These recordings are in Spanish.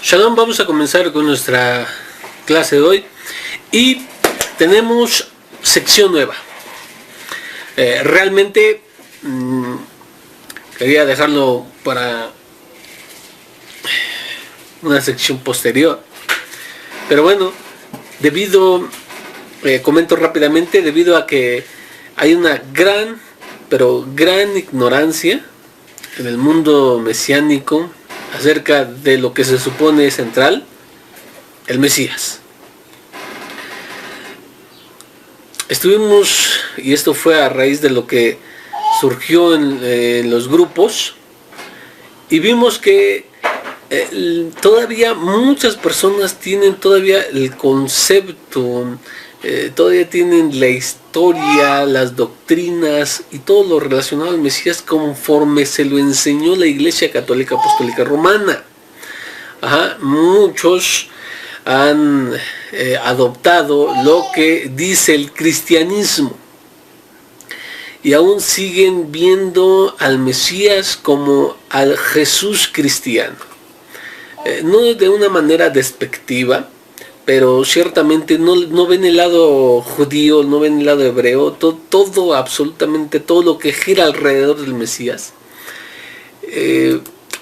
Shalom, vamos a comenzar con nuestra clase de hoy y tenemos sección nueva. Realmente quería dejarlo para una sección posterior, pero bueno, comento rápidamente, debido a que hay una gran ignorancia en el mundo mesiánico acerca de lo que se supone central, el Mesías. Estuvimos, y esto fue a raíz de lo que surgió en los grupos, y vimos que todavía muchas personas tienen todavía el concepto, todavía tienen la historia, las doctrinas y todo lo relacionado al Mesías conforme se lo enseñó la Iglesia Católica Apostólica Romana. Muchos han adoptado lo que dice el cristianismo y aún siguen viendo al Mesías como al Jesús cristiano. No de una manera despectiva, pero ciertamente no ven el lado judío, no ven el lado hebreo, absolutamente todo lo que gira alrededor del Mesías.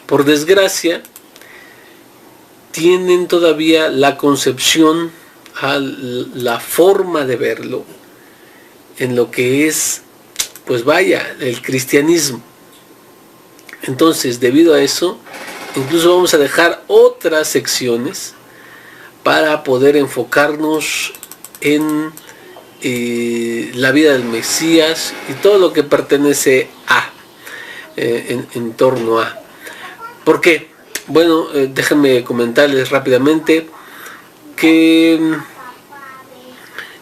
Por desgracia, tienen todavía la concepción, la forma de verlo, en lo que es, el cristianismo. Entonces, debido a eso, incluso vamos a dejar otras secciones para poder enfocarnos en la vida del Mesías y todo lo que pertenece en torno a. ¿Por qué? Bueno, déjenme comentarles rápidamente que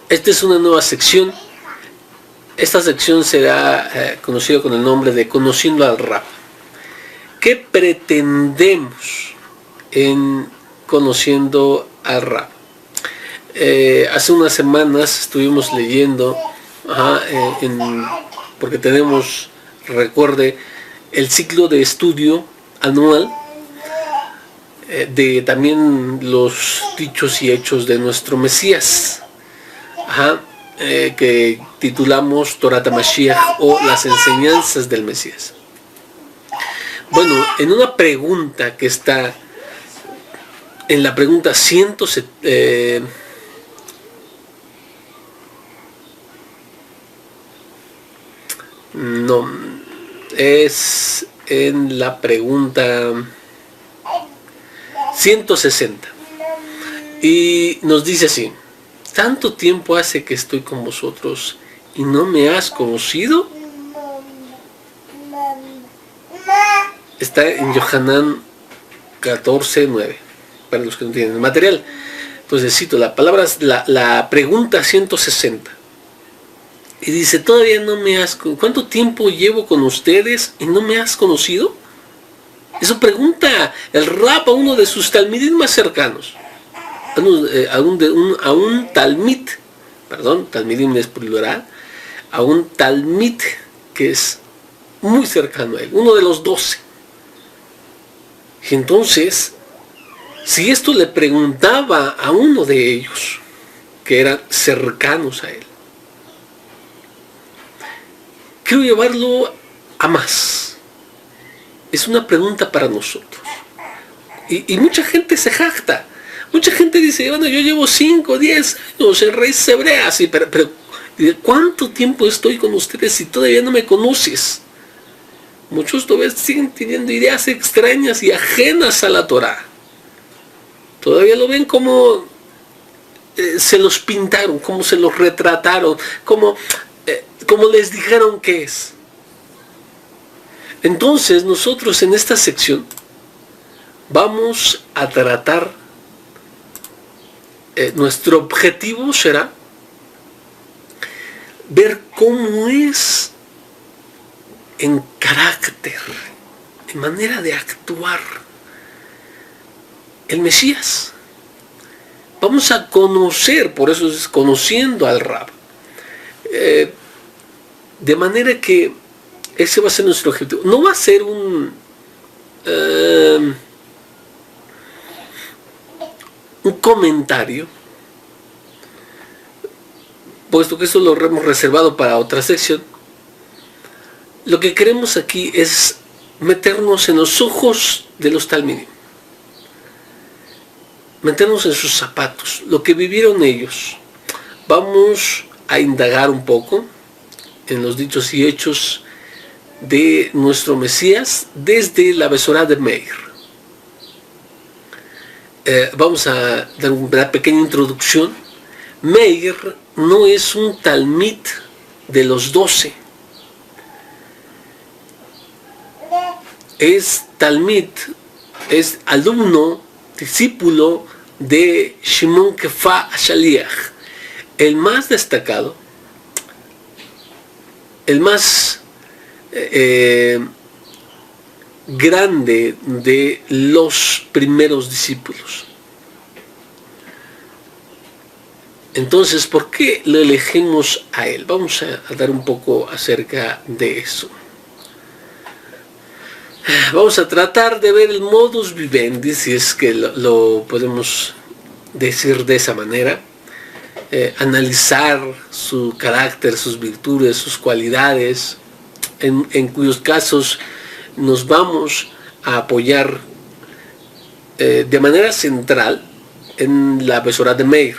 esta es una nueva sección. Esta sección será conocida con el nombre de Conociendo al Rab. ¿Qué pretendemos en Conociendo al Rab? Hace unas semanas estuvimos leyendo, porque tenemos, recuerde, el ciclo de estudio anual de también los dichos y hechos de nuestro Mesías, que titulamos Torat HaMashiach, o las enseñanzas del Mesías. Bueno, en una pregunta que está en la pregunta 170, no, es en la pregunta 160, y nos dice así: ¿tanto tiempo hace que estoy con vosotros y no me has conocido? Está en Yohanan 14:9, para los que no tienen el material. Entonces cito la pregunta 160, y dice: ¿todavía no me has, cuánto tiempo llevo con ustedes y no me has conocido? Eso pregunta el Rab a uno de sus talmidim más cercanos, a un talmid, talmidim es plural, a un talmid que es muy cercano a él, uno de los 12. Y entonces, si esto le preguntaba a uno de ellos, que eran cercanos a él, quiero llevarlo a más. Es una pregunta para nosotros. Y mucha gente se jacta. Mucha gente dice: bueno, yo llevo 5, 10 años en raíces hebreas, pero ¿cuánto tiempo estoy con ustedes si todavía no me conoces? Muchos todavía siguen teniendo ideas extrañas y ajenas a la Torah. Todavía lo ven como se los pintaron, como se los retrataron, como les dijeron que es. Entonces nosotros en esta sección vamos a tratar, nuestro objetivo será ver cómo es en carácter, en manera de actuar, el Mesías. Vamos a conocer, por eso es Conociendo al Rab, de manera que ese va a ser nuestro objetivo. No va a ser un comentario, puesto que eso lo hemos reservado para otra sección. Lo que queremos aquí es meternos en los ojos de los talmidim, meternos en sus zapatos, lo que vivieron ellos. Vamos a indagar un poco en los dichos y hechos de nuestro Mesías desde la Besorá de Meir. Vamos a dar una pequeña introducción. Meir no es un talmid de los 12. Es talmid, es alumno, discípulo de Shimon Kefa Shaliach, el más destacado, el más grande de los primeros discípulos. Entonces, ¿por qué lo elegimos a él? Vamos a dar un poco acerca de eso. Vamos a tratar de ver el modus vivendi, si es que lo podemos decir de esa manera, analizar su carácter, sus virtudes, sus cualidades, en cuyos casos nos vamos a apoyar de manera central en la Besorá de Meir,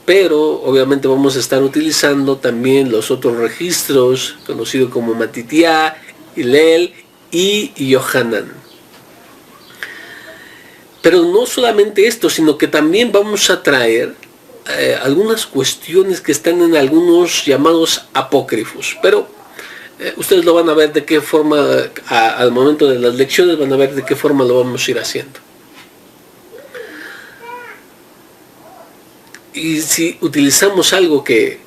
pero obviamente vamos a estar utilizando también los otros registros, conocidos como Matitiá, Hillel y Yohanan. Pero no solamente esto, sino que también vamos a traer algunas cuestiones que están en algunos llamados apócrifos, pero ustedes lo van a ver de qué forma, al momento de las lecciones van a ver de qué forma lo vamos a ir haciendo. Y si utilizamos algo que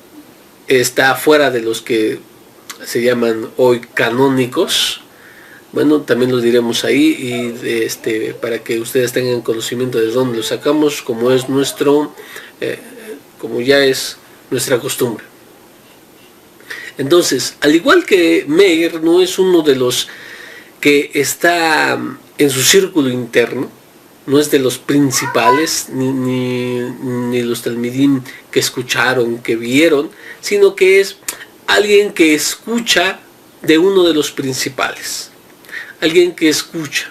está fuera de los que se llaman hoy canónicos, bueno, también lo diremos ahí, y para que ustedes tengan conocimiento de dónde lo sacamos, como es como ya es nuestra costumbre. Entonces, al igual que Meir no es uno de los que está en su círculo interno, no es de los principales, ni los talmidim que escucharon, que vieron, sino que es alguien que escucha de uno de los principales. Alguien que escucha,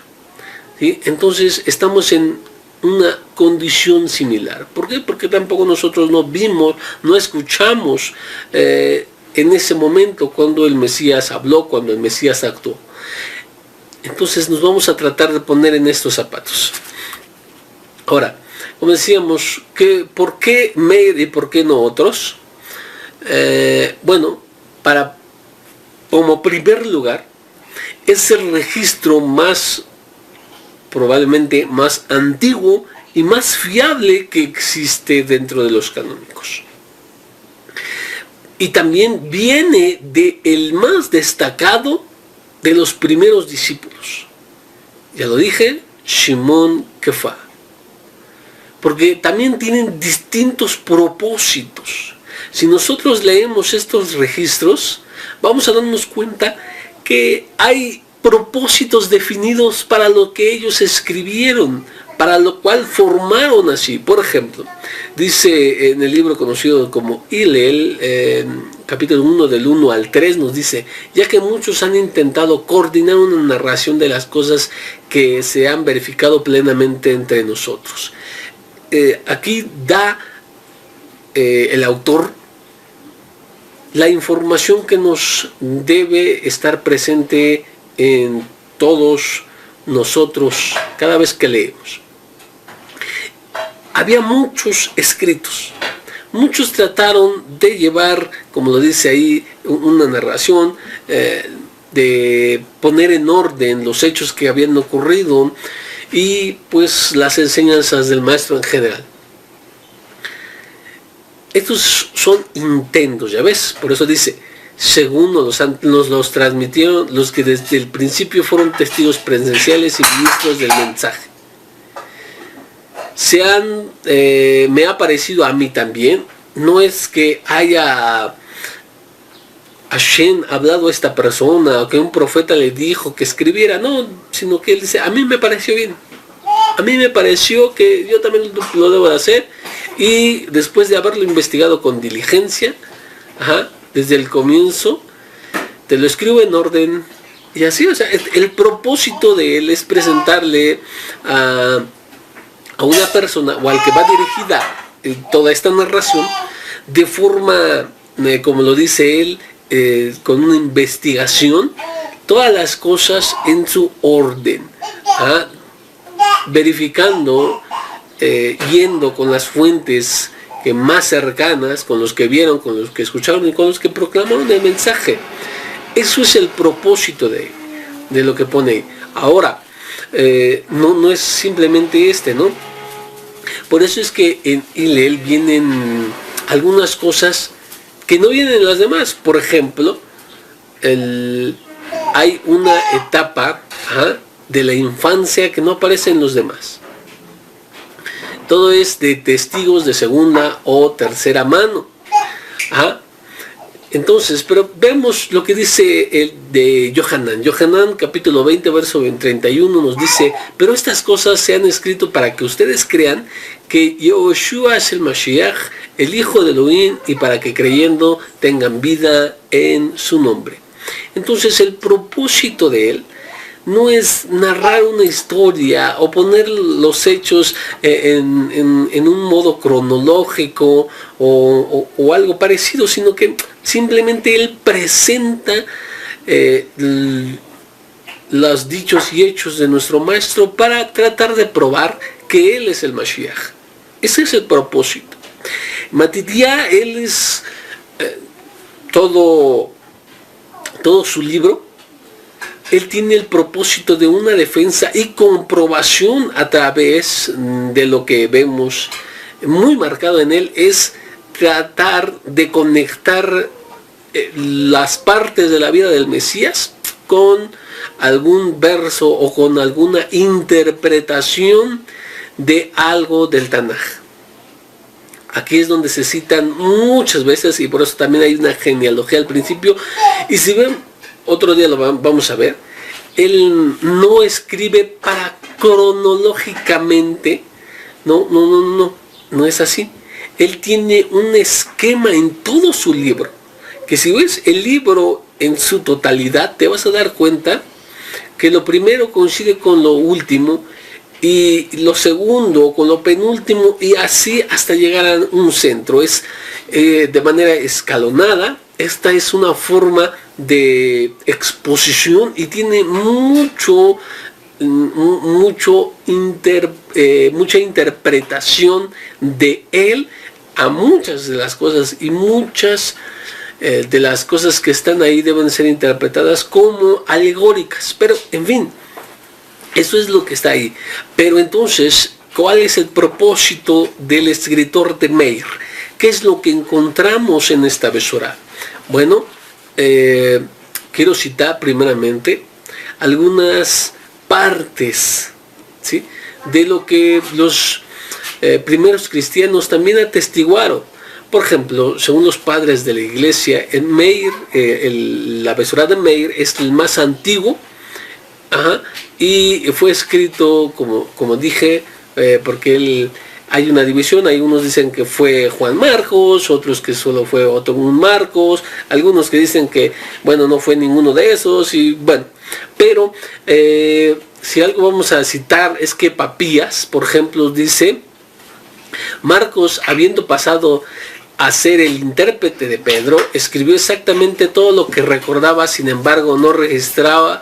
¿sí? Entonces estamos en una condición similar. ¿Por qué? Porque tampoco nosotros no vimos, no escuchamos en ese momento cuando el Mesías habló, cuando el Mesías actuó. Entonces nos vamos a tratar de poner en estos zapatos. Ahora, como decíamos, ¿por qué Meir y por qué no otros? Bueno, como primer lugar, es el registro más, probablemente más antiguo y más fiable que existe dentro de los canónicos. Y también viene del más destacado de los primeros discípulos. Ya lo dije, Shimon Kefa. Porque también tienen distintos propósitos. Si nosotros leemos estos registros, vamos a darnos cuenta que hay propósitos definidos para lo que ellos escribieron, para lo cual formaron así. Por ejemplo, dice en el libro conocido como Hillel, capítulo 1 del 1 al 3, nos dice: ya que muchos han intentado coordinar una narración de las cosas que se han verificado plenamente entre nosotros. Aquí da el autor la información que nos debe estar presente en todos nosotros cada vez que leemos. Había muchos escritos, muchos trataron de llevar, como lo dice ahí, una narración, de poner en orden los hechos que habían ocurrido y pues las enseñanzas del maestro en general. Estos son intentos, ya ves, por eso dice, según nos los transmitieron los que desde el principio fueron testigos presenciales y ministros del mensaje. Me ha parecido a mí también, no es que haya Hashem hablado a esta persona, o que un profeta le dijo que escribiera, no, sino que él dice, a mí me pareció bien. a mí me pareció que yo también lo debo de hacer, y después de haberlo investigado con diligencia, desde el comienzo, te lo escribo en orden, y así, o sea, el propósito de él es presentarle a una persona, o al que va dirigida toda esta narración, de forma, como lo dice él, con una investigación, todas las cosas en su orden, verificando, yendo con las fuentes que más cercanas, con los que vieron, con los que escucharon y con los que proclamaron el mensaje. Eso es el propósito de lo que pone ahí. Ahora, no es simplemente ¿no? Por eso es que en Hillel vienen algunas cosas que no vienen en las demás. Por ejemplo, hay una etapa de la infancia que no aparece en los demás. Todo es de testigos de segunda o tercera mano. Entonces, pero vemos lo que dice el de Yohanan. Yohanan, capítulo 20, verso 31, nos dice: pero estas cosas se han escrito para que ustedes crean que Yehoshua es el Mashiach, el Hijo de Elohim, y para que creyendo tengan vida en su nombre. Entonces, el propósito de él no es narrar una historia o poner los hechos en un modo cronológico o algo parecido, sino que simplemente él presenta los dichos y hechos de nuestro maestro para tratar de probar que él es el Mashiach. Ese es el propósito. Matitya, él es todo su libro. Él tiene el propósito de una defensa y comprobación a través de lo que vemos muy marcado en él, es tratar de conectar las partes de la vida del Mesías con algún verso o con alguna interpretación de algo del Tanaj. Aquí es donde se citan muchas veces, y por eso también hay una genealogía al principio. Y si ven, otro día lo vamos a ver, él no escribe para cronológicamente, no es así. Él tiene un esquema en todo su libro, que si ves el libro en su totalidad, te vas a dar cuenta que lo primero coincide con lo último, y lo segundo con lo penúltimo, y así hasta llegar a un centro. Es de manera escalonada. Esta es una forma de exposición y tiene mucha interpretación de él a muchas de las cosas, y muchas de las cosas que están ahí deben ser interpretadas como alegóricas. Pero, en fin, eso es lo que está ahí. Pero entonces, ¿cuál es el propósito del escritor de Meir? ¿Qué es lo que encontramos en esta Besorá? Bueno, quiero citar primeramente algunas partes, ¿sí?, de lo que los primeros cristianos también atestiguaron. Por ejemplo, según los padres de la iglesia, en Meir, la Besorá de Meir es el más antiguo, y fue escrito, como dije, porque hay una división. Hay unos dicen que fue Juan Marcos, otros que solo fue otro Marcos, algunos que dicen que, bueno, no fue ninguno de esos, y bueno, pero si algo vamos a citar es que Papías, por ejemplo, dice: Marcos, habiendo pasado a ser el intérprete de Pedro, escribió exactamente todo lo que recordaba, sin embargo no registró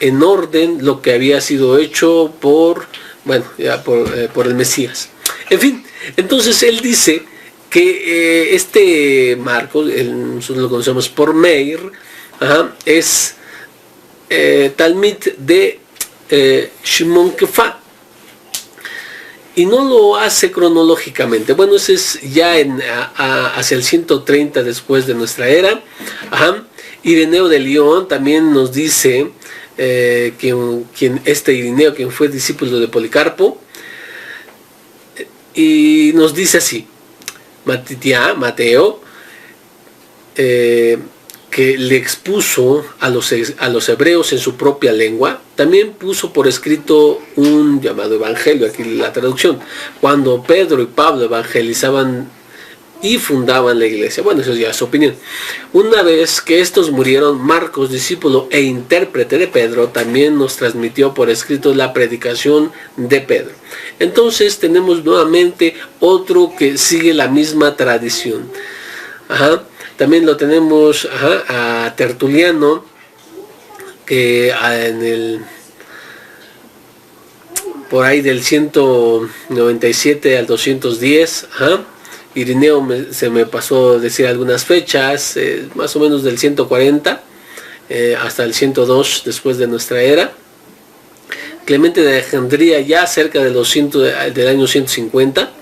en orden lo que había sido hecho por el Mesías. En fin, entonces él dice que este Marcos, nosotros lo conocemos por Meir, es Talmid de Shimon Kefa, y no lo hace cronológicamente. Bueno, ese es ya hacia el 130 después de nuestra era. Ireneo de León también nos dice Ireneo, quien fue discípulo de Policarpo, y nos dice así: Mateo, que le expuso a los hebreos en su propia lengua, también puso por escrito un llamado evangelio, aquí la traducción, cuando Pedro y Pablo evangelizaban y fundaban la iglesia. Bueno, eso ya es su opinión. Una vez que estos murieron, Marcos, discípulo e intérprete de Pedro, también nos transmitió por escrito la predicación de Pedro. Entonces tenemos nuevamente otro que sigue la misma tradición. También lo tenemos a Tertuliano, que por ahí del 197 al 210, Irineo se me pasó decir algunas fechas, más o menos del 140 hasta el 102 después de nuestra era. Clemente de Alejandría ya cerca del año 150.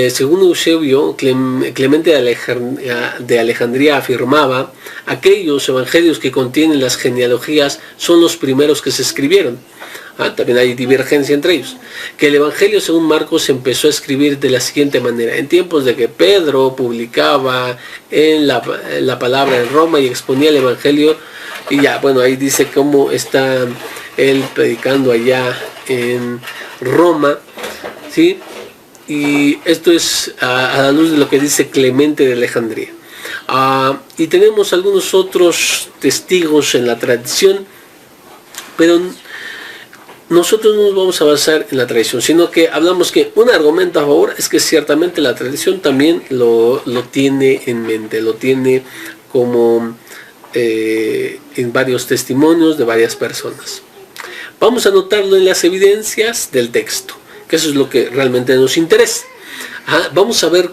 Según Eusebio, Clemente de Alejandría afirmaba: aquellos evangelios que contienen las genealogías son los primeros que se escribieron. También hay divergencia entre ellos. Que el evangelio según Marcos se empezó a escribir de la siguiente manera: en tiempos de que Pedro publicaba en la palabra en Roma y exponía el evangelio, y ya, bueno, ahí dice cómo está él predicando allá en Roma, ¿sí? Y esto es a la luz de lo que dice Clemente de Alejandría. Y tenemos algunos otros testigos en la tradición, pero nosotros no nos vamos a basar en la tradición, sino que hablamos que un argumento a favor es que ciertamente la tradición también lo tiene en mente, lo tiene como en varios testimonios de varias personas. Vamos a anotarlo en las evidencias del texto, que eso es lo que realmente nos interesa. Vamos a ver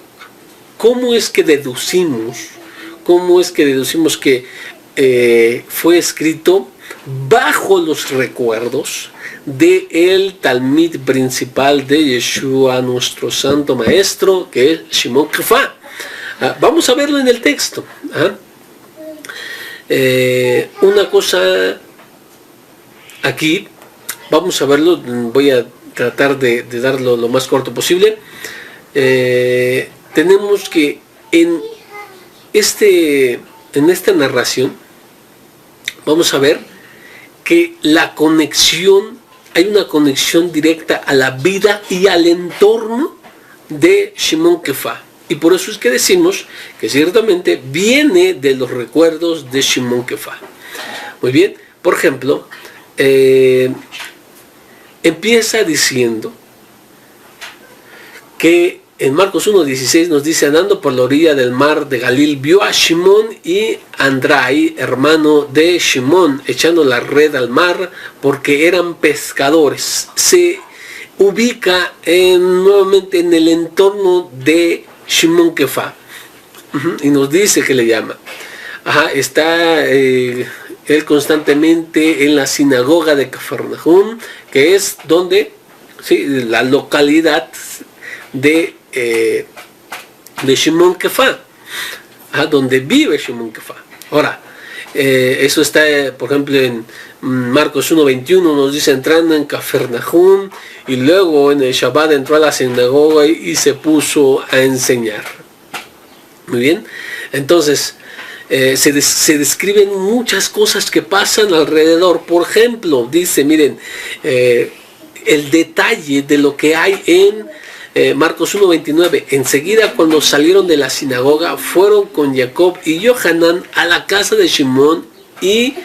cómo es que deducimos que fue escrito bajo los recuerdos del Talmid principal de Yeshua, nuestro santo maestro, que es Shimon Kefa. Vamos a verlo en el texto. Una cosa aquí, vamos a verlo, voy a tratar de darlo lo más corto posible. Tenemos que en esta narración vamos a ver que hay una conexión directa a la vida y al entorno de Shimon Kefa, y por eso es que decimos que ciertamente viene de los recuerdos de Shimon Kefa. Muy bien, por ejemplo, empieza diciendo que en Marcos 1:16 nos dice: andando por la orilla del mar de Galil, vio a Shimón y Andrai, hermano de Shimón, echando la red al mar porque eran pescadores. Se ubica nuevamente en el entorno de Shimon Kefa, y nos dice que le llama. Está él constantemente en la sinagoga de Cafarnaum, que es donde, ¿sí?, la localidad de Shimon Kefa, donde vive Shimon Kefa. Ahora, eso está, por ejemplo, en Marcos 1:21 nos dice: entrando en Cafarnaum, y luego en el Shabbat entró a la sinagoga y se puso a enseñar. Muy bien, entonces se describen muchas cosas que pasan alrededor. Por ejemplo, dice, miren, el detalle de lo que hay en Marcos 1:29. Enseguida, cuando salieron de la sinagoga, fueron con Jacob y Yohanan a la casa de Shimón y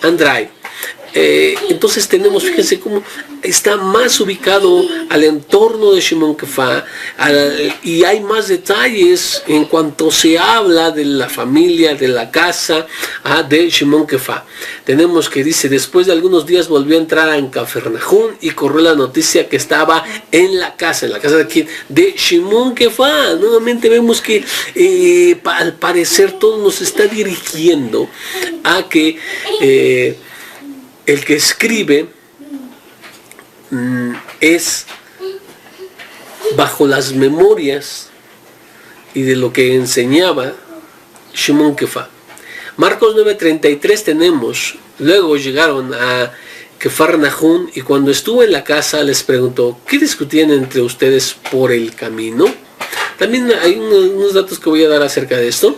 Andrai. Entonces tenemos, fíjense cómo está más ubicado al entorno de Shimon Kefa, y hay más detalles en cuanto se habla de la familia, de la casa de Shimon Kefa. Tenemos que dice: después de algunos días volvió a entrar en Cafarnaum y corrió la noticia que estaba en la casa de quién, de Shimon Kefa. Nuevamente vemos que al parecer todo nos está dirigiendo a que el que escribe es bajo las memorias y de lo que enseñaba Shimon Kefa. Marcos 9:33 tenemos: luego llegaron a Cafarnaum y cuando estuvo en la casa les preguntó: ¿qué discutían entre ustedes por el camino? También hay unos datos que voy a dar acerca de esto.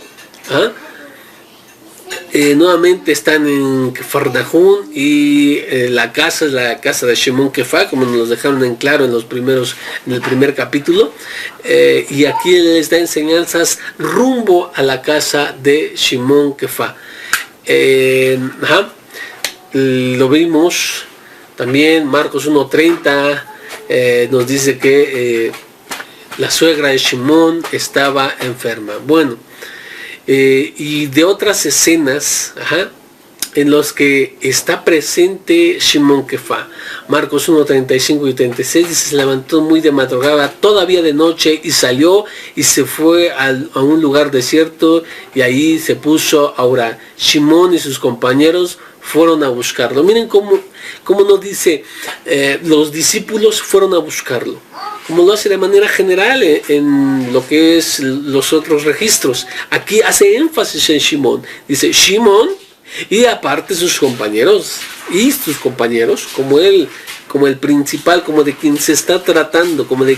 nuevamente están en Farnahun y la casa es la casa de Shimon Kefa, como nos dejaron en claro en el primer capítulo, y aquí les da enseñanzas rumbo a la casa de Shimon Kefa. Lo vimos también, Marcos 1:30 nos dice que la suegra de Shimon estaba enferma. Bueno, y de otras escenas en los que está presente Shimon Kefa. Marcos 1:35 y 36 dice: se levantó muy de madrugada, todavía de noche, y salió y se fue a un lugar desierto, y ahí se puso a orar. Shimon y sus compañeros fueron a buscarlo. Miren cómo nos dice, los discípulos fueron a buscarlo, como lo hace de manera general en lo que es los otros registros. Aquí hace énfasis en Shimon, dice Shimon y aparte sus compañeros, como el principal, como de quien se está tratando, como de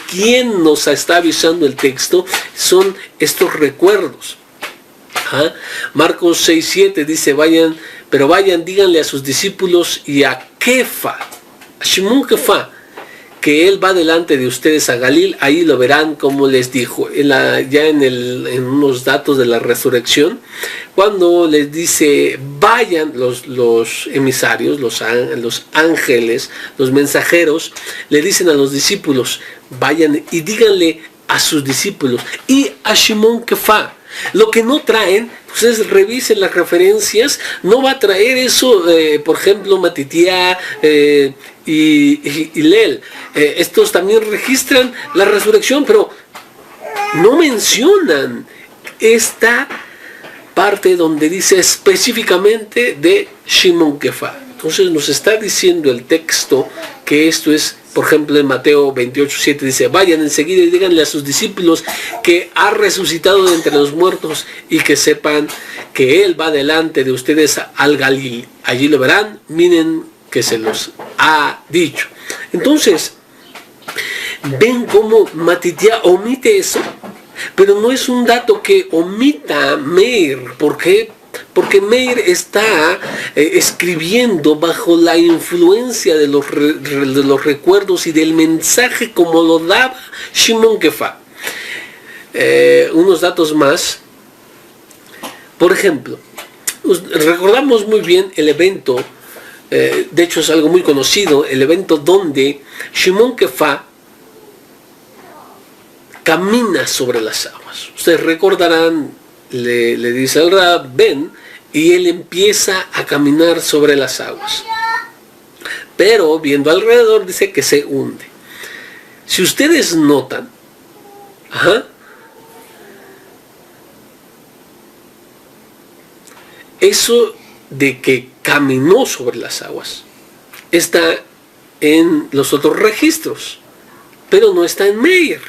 quien nos está avisando el texto, son estos recuerdos. Marcos 6:7 dice: vayan, díganle a sus discípulos y a Kefa, a Shimon Kefa, que él va delante de ustedes a Galil, ahí lo verán, como les dijo. Ya en unos datos de la resurrección, cuando les dice vayan los emisarios, los ángeles, los mensajeros, le dicen a los discípulos: vayan y díganle a sus discípulos y a Shimon Kefa. Lo que no traen, ustedes revisen las referencias, no va a traer eso, por ejemplo, Matitiá y Lel. Estos también registran la resurrección, pero no mencionan esta parte donde dice específicamente de Shimon Kefa. Entonces nos está diciendo el texto que esto es, por ejemplo, en Mateo 28:7 dice: vayan enseguida y díganle a sus discípulos que ha resucitado de entre los muertos, y que sepan que él va delante de ustedes al Galil. Allí lo verán, miren que se los ha dicho. Entonces, ven cómo Matitiá omite eso, pero no es un dato que omita Meir. ¿Por qué? Porque Meir está escribiendo bajo la influencia de los recuerdos y del mensaje como lo daba Shimon Kefa. Unos datos más. Por ejemplo, recordamos muy bien el evento, de hecho es algo muy conocido, el evento donde Shimon Kefa camina sobre las aguas. Ustedes recordarán, le dice al Rab: ven, y él empieza a caminar sobre las aguas, pero viendo alrededor dice que se hunde. Si ustedes notan, eso de que caminó sobre las aguas está en los otros registros, pero no está en Meir.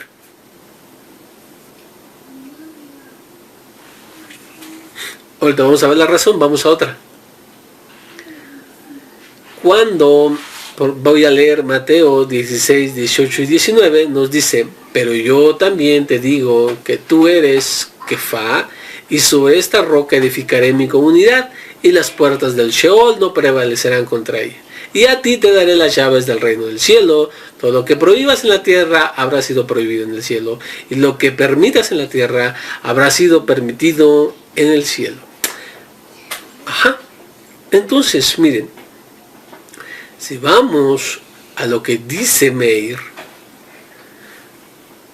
Ahorita vamos a ver la razón, vamos a otra. Cuando voy a leer Mateo 16, 18 y 19, nos dice: pero yo también te digo que tú eres Kefa, y sobre esta roca edificaré mi comunidad, y las puertas del Sheol no prevalecerán contra ella. Y a ti te daré las llaves del reino del cielo. Todo lo que prohíbas en la tierra habrá sido prohibido en el cielo, y lo que permitas en la tierra habrá sido permitido en el cielo. Entonces, miren, si vamos a lo que dice Meir,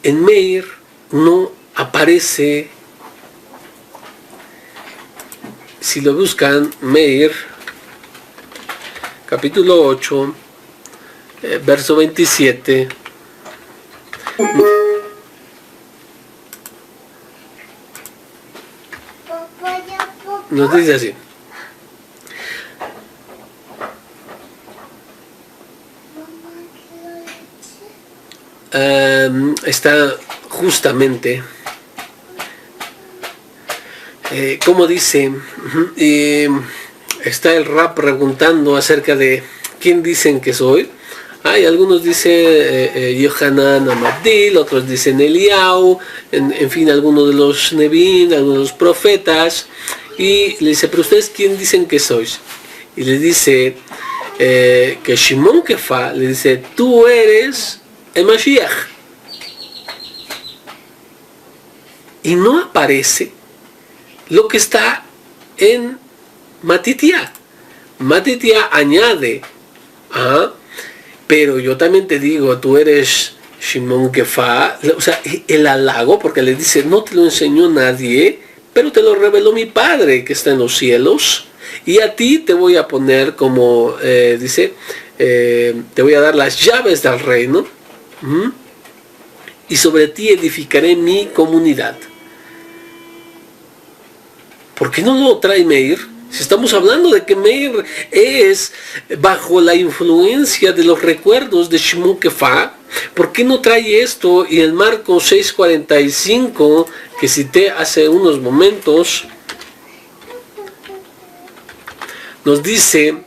en Meir no aparece, si lo buscan, Meir, capítulo 8, verso 27, nos dice así: está justamente como dice, está el Rab preguntando acerca de quién dicen que soy. Hay algunos dicen Yohanan Amabdil, otros dicen Eliau, en fin, algunos de los Nevim, algunos de los profetas. y le dice, pero ustedes quién dicen que sois, y le dice que Shimon Kefa le dice, tú eres el Mashiach, y no aparece lo que está en Matitía. Matitía añade, pero yo también te digo, tú eres Shimon Kefa, o sea, el halago, porque le dice, no te lo enseñó nadie, pero te lo reveló mi Padre que está en los cielos, y a ti te voy a poner como, dice, te voy a dar las llaves del reino, y sobre ti edificaré mi comunidad. ¿Por qué no lo trae Meir? Si estamos hablando de que Meir es bajo la influencia de los recuerdos de Shimon Kefa, ¿por qué no trae esto? Y en Marcos 6:45, que cité hace unos momentos, nos dice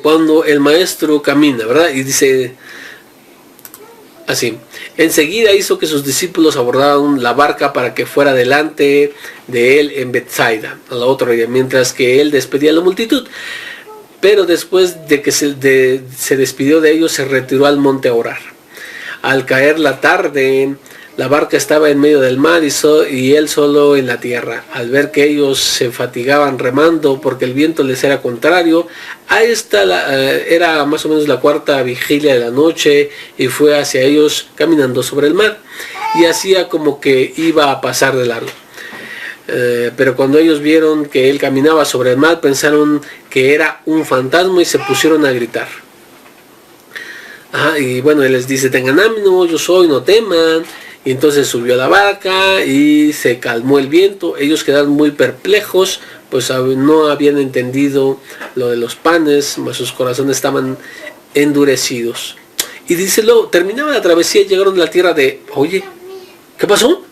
cuando el maestro camina, ¿verdad? Y dice así, enseguida hizo que sus discípulos abordaran la barca para que fuera delante de él en Betsaida, a la otra orilla, mientras que él despedía a la multitud. Pero después de que se despidió de ellos, se retiró al monte a orar. Al caer la tarde, la barca estaba en medio del mar y él solo en la tierra. Al ver que ellos se fatigaban remando porque el viento les era contrario, era más o menos la cuarta vigilia de la noche, y fue hacia ellos caminando sobre el mar, y hacía como que iba a pasar de largo. Pero cuando ellos vieron que él caminaba sobre el mar, pensaron que era un fantasma y se pusieron a gritar. Y bueno, él les dice, tengan ánimo, yo soy, no teman. Y entonces subió a la barca y se calmó el viento. Ellos quedaron muy perplejos, pues no habían entendido lo de los panes, mas sus corazones estaban endurecidos. Y dice, luego, terminaba la travesía y llegaron a la tierra de, oye, ¿qué pasó?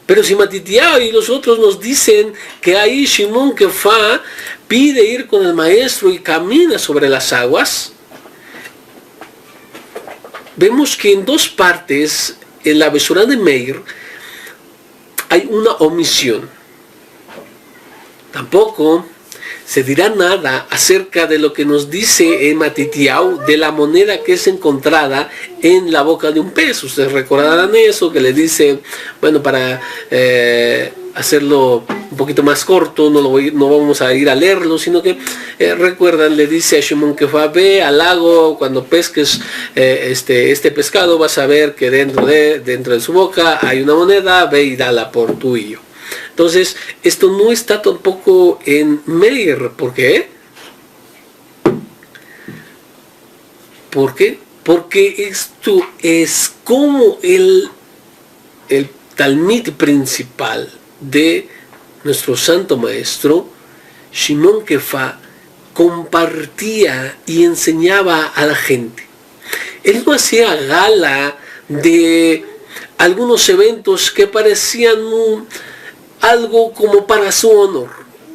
Pero si Matitía y los otros nos dicen que ahí Shimon Kefa pide ir con el maestro y camina sobre las aguas. Vemos que en dos partes, en la Besorá de Meir, hay una omisión. Tampoco se dirá nada acerca de lo que nos dice en Matitiao de la moneda que es encontrada en la boca de un pez. Ustedes recordarán eso, que le dice, bueno, para hacerlo un poquito más corto, no vamos a ir a leerlo, sino que recuerdan, le dice a Shimon Kefa, ve al lago, cuando pesques este pescado, vas a ver que dentro de su boca hay una moneda, ve y dala por tú y yo. Entonces, esto no está tampoco en Meir. ¿Por qué? ¿Por qué? Porque esto es como el Talmid principal de nuestro Santo Maestro, Shimon Kefa, compartía y enseñaba a la gente. Él no hacía gala de algunos eventos que parecían algo como para su honor,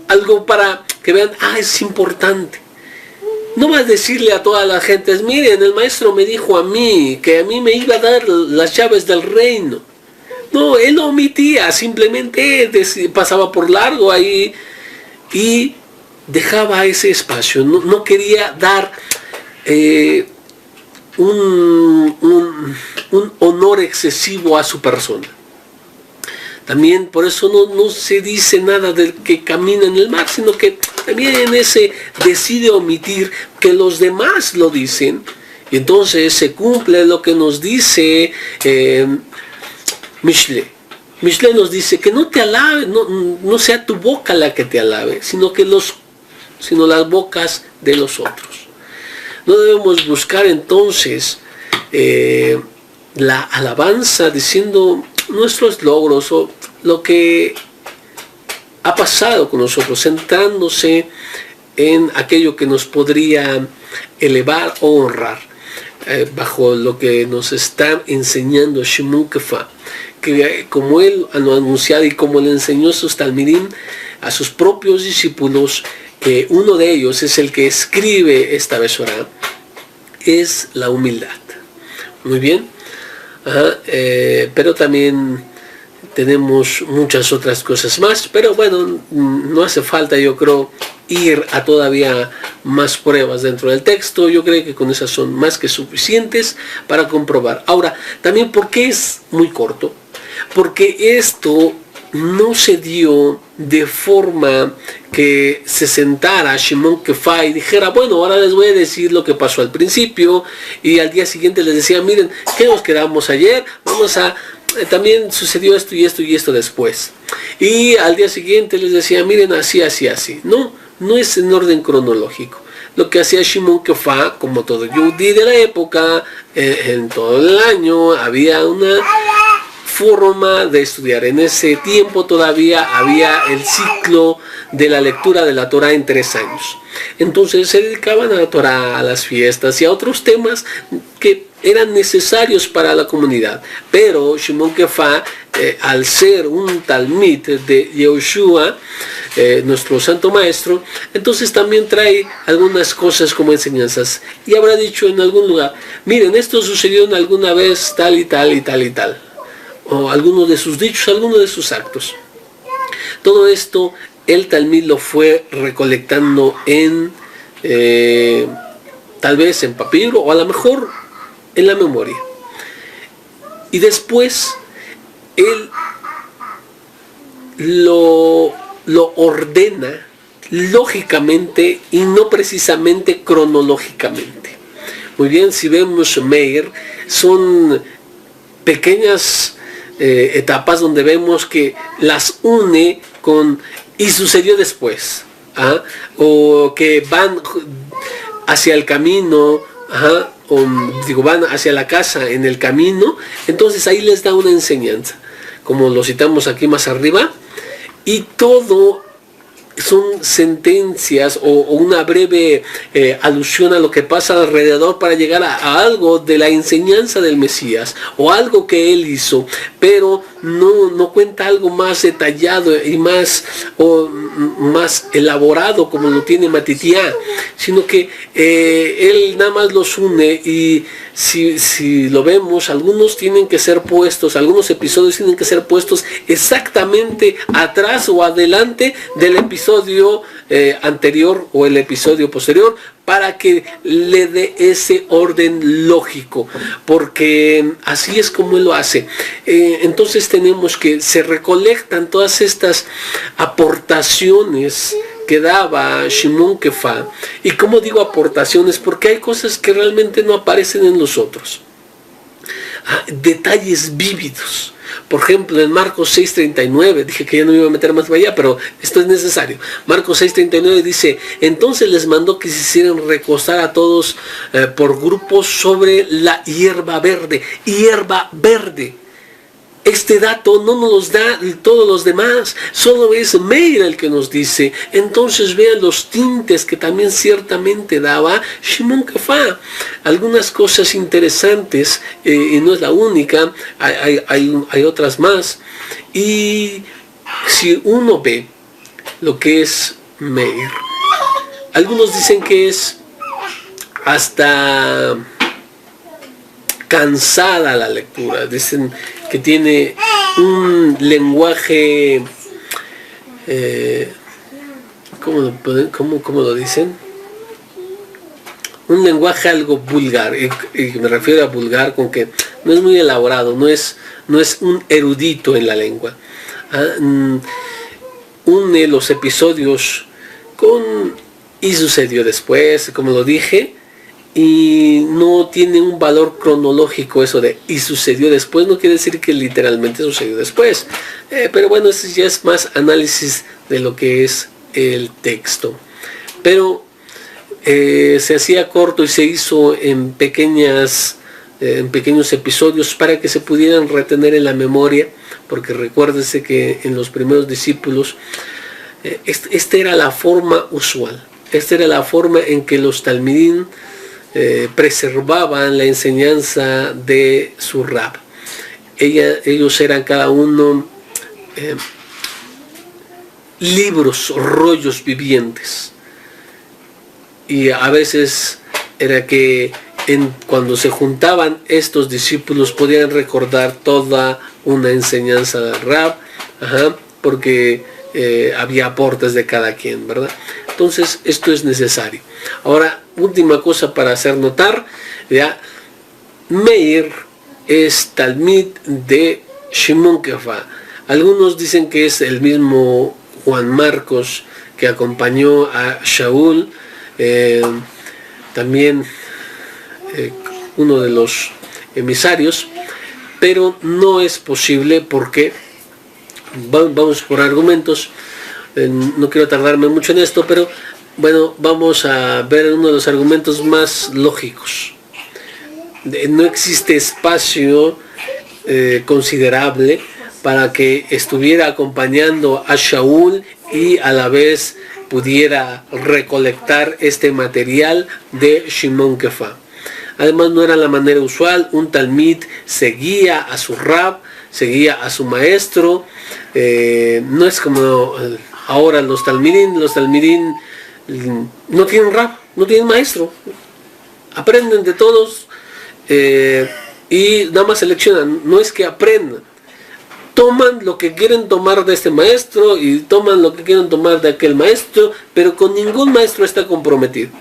algo para que vean, es importante. No va a decirle a todas las gentes, miren, el maestro me dijo a mí que a mí me iba a dar las llaves del reino. No, él lo omitía, simplemente pasaba por largo ahí y dejaba ese espacio. No quería dar un honor excesivo a su persona. También por eso no se dice nada del que camina en el mar, sino que también en ese decide omitir que los demás lo dicen. Y entonces se cumple lo que nos dice Mishle. Mishle nos dice que no te alabe, no sea tu boca la que te alabe, sino las bocas de los otros. No debemos buscar entonces la alabanza diciendo nuestros logros o lo que ha pasado con nosotros, centrándose en aquello que nos podría elevar o honrar, bajo lo que nos está enseñando Shimon Kefa, que como él lo ha anunciado y como le enseñó a sus talmidim, a sus propios discípulos, que uno de ellos es el que escribe esta Besorá, es la humildad. Muy bien. Pero también tenemos muchas otras cosas más, pero bueno, no hace falta, yo creo, ir a todavía más pruebas dentro del texto. Yo creo que con esas son más que suficientes para comprobar. Ahora, también, ¿por qué es muy corto? Porque esto no se dio de forma que se sentara Shimon Kefa y dijera, bueno, ahora les voy a decir lo que pasó al principio, y al día siguiente les decía, miren, ¿qué nos quedamos ayer? Vamos a... También sucedió esto y esto y esto después. Y al día siguiente les decía, miren, así, así, así. No, no es en orden cronológico. Lo que hacía Shimon Kefa, como todo Yehudí de la época, en todo el año había una forma de estudiar. En ese tiempo todavía había el ciclo de la lectura de la Torah en 3 años. Entonces se dedicaban a la Torah, a las fiestas y a otros temas que eran necesarios para la comunidad. Pero Shimon Kefa, al ser un talmid de Yehoshua, nuestro santo maestro, entonces también trae algunas cosas como enseñanzas. Y habrá dicho en algún lugar, miren, esto sucedió en alguna vez tal y tal y tal y tal. O algunos de sus dichos, algunos de sus actos. Todo esto el talmid lo fue recolectando en tal vez en papiro o a lo mejor en la memoria. Y después él lo ordena lógicamente y no precisamente cronológicamente. Muy bien, si vemos Meir, son pequeñas etapas donde vemos que las une con y sucedió después, o que van hacia el camino, o digo, van hacia la casa en el camino. Entonces ahí les da una enseñanza, como lo citamos aquí más arriba, y todo son sentencias o una breve alusión a lo que pasa alrededor para llegar a algo de la enseñanza del Mesías o algo que él hizo, pero no cuenta algo más detallado y más elaborado como lo tiene Matitiá, sino que él nada más los une. Y si lo vemos, algunos tienen que ser puestos, algunos episodios tienen que ser puestos exactamente atrás o adelante del episodio anterior o el episodio posterior, para que le dé ese orden lógico, porque así es como él lo hace. Entonces tenemos que se recolectan todas estas aportaciones que daba Shimon Kefa. Y como digo aportaciones, porque hay cosas que realmente no aparecen en los otros. Detalles vívidos. Por ejemplo, en Marcos 6:39, dije que ya no me iba a meter más para allá, pero esto es necesario. Marcos 6:39 dice, entonces les mandó que se hicieran recostar a todos por grupos sobre la hierba verde. Hierba verde. Este dato no nos los da todos los demás, solo es Meir el que nos dice. Entonces vean los tintes que también ciertamente daba Shimon Kefa. Algunas cosas interesantes, y no es la única, hay otras más. Y si uno ve lo que es Meir, algunos dicen que es hasta cansada la lectura, dicen que tiene un lenguaje, ¿cómo lo dicen? Un lenguaje algo vulgar, y me refiero a vulgar con que no es muy elaborado, no es un erudito en la lengua. Une los episodios con y sucedió después, como lo dije, y no tiene un valor cronológico eso de y sucedió después. No quiere decir que literalmente sucedió después, pero bueno, eso ya es más análisis de lo que es el texto. Pero se hacía corto y se hizo en pequeños episodios para que se pudieran retener en la memoria, porque recuérdese que en los primeros discípulos esta era la forma usual, esta era la forma en que los talmidín preservaban la enseñanza de su rab. Ellos eran cada uno libros, rollos vivientes, y a veces era que cuando se juntaban estos discípulos podían recordar toda una enseñanza del Rab, porque había aportes de cada quien, ¿verdad? Entonces esto es necesario. Ahora, última cosa para hacer notar, ¿ya? Meir es talmid de Shimon Kefa. Algunos dicen que es el mismo Juan Marcos que acompañó a Shaul, también uno de los emisarios, pero no es posible porque vamos por argumentos. No quiero tardarme mucho en esto, pero bueno, vamos a ver uno de los argumentos más lógicos. No existe espacio considerable para que estuviera acompañando a Shaul y a la vez pudiera recolectar este material de Shimon Kefa. Además, no era la manera usual. Un talmid seguía a su rab, seguía a su maestro. No es como ahora los talmidín no tienen rab, no tienen maestro, aprenden de todos y nada más seleccionan. No es que aprendan, toman lo que quieren tomar de este maestro y toman lo que quieren tomar de aquel maestro, pero con ningún maestro está comprometido.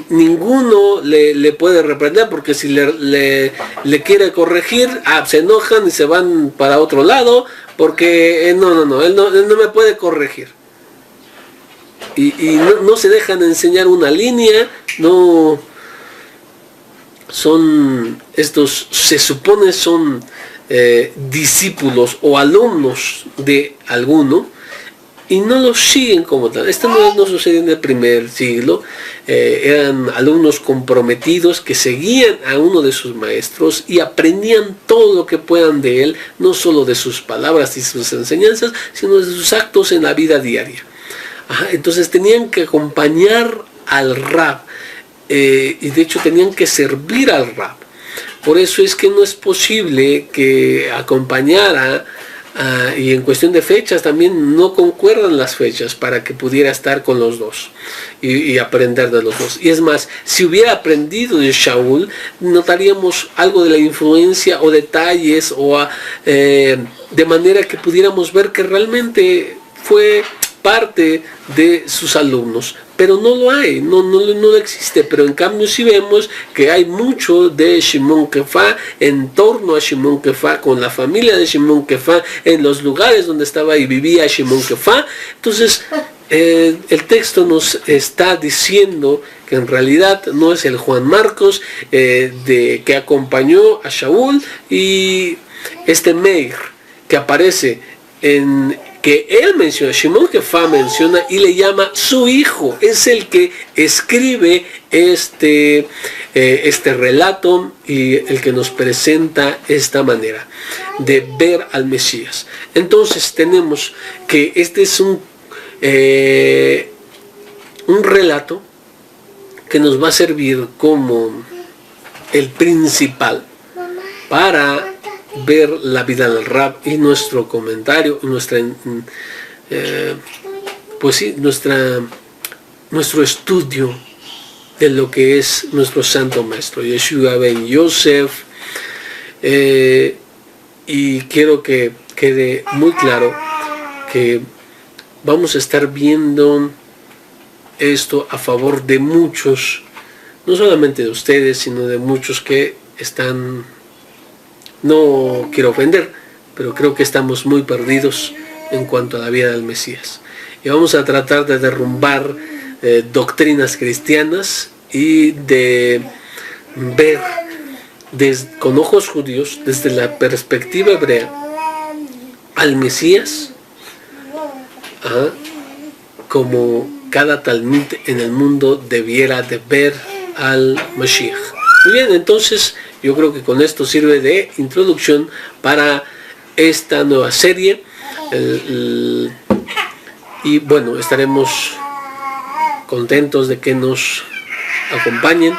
Ninguno le puede reprender, porque si le quiere corregir, se enojan y se van para otro lado, porque él no me puede corregir. Y no se dejan enseñar una línea, no son estos, se supone son discípulos o alumnos de alguno, y no los siguen como tal. Esto no sucedió en el primer siglo. Eran alumnos comprometidos que seguían a uno de sus maestros y aprendían todo lo que puedan de él, no solo de sus palabras y sus enseñanzas, sino de sus actos en la vida diaria. Entonces tenían que acompañar al Rab, y de hecho tenían que servir al Rab. Por eso es que no es posible que acompañara, y en cuestión de fechas también no concuerdan las fechas para que pudiera estar con los dos y aprender de los dos. Y es más, si hubiera aprendido de Shaul, notaríamos algo de la influencia o detalles, de manera que pudiéramos ver que realmente fue parte de sus alumnos, pero no lo hay, no existe. Pero en cambio sí vemos que hay mucho de Shimon Kefa en torno a Shimon Kefa, con la familia de Shimon Kefa, en los lugares donde estaba y vivía Shimon Kefa. Entonces el texto nos está diciendo que en realidad no es el Juan Marcos que acompañó a Shaul, y este Meir que aparece que él menciona, Shimon Kefa menciona y le llama su hijo, es el que escribe este relato y el que nos presenta esta manera de ver al Mesías. Entonces tenemos que este es un relato que nos va a servir como el principal para ver la vida del Rab, y nuestro comentario, nuestro estudio de lo que es nuestro santo maestro Yeshua ben Yosef. Y quiero que quede muy claro que vamos a estar viendo esto a favor de muchos, no solamente de ustedes, sino de muchos que están, no quiero ofender, pero creo que estamos muy perdidos en cuanto a la vida del Mesías. Y vamos a tratar de derrumbar doctrinas cristianas y de ver con ojos judíos, desde la perspectiva hebrea, al Mesías como cada talmid en el mundo debiera de ver al Mashiach. Muy bien, entonces yo creo que con esto sirve de introducción para esta nueva serie, y bueno, estaremos contentos de que nos acompañen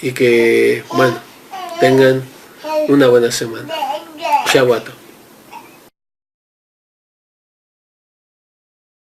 y que, bueno, tengan una buena semana. Shavuot.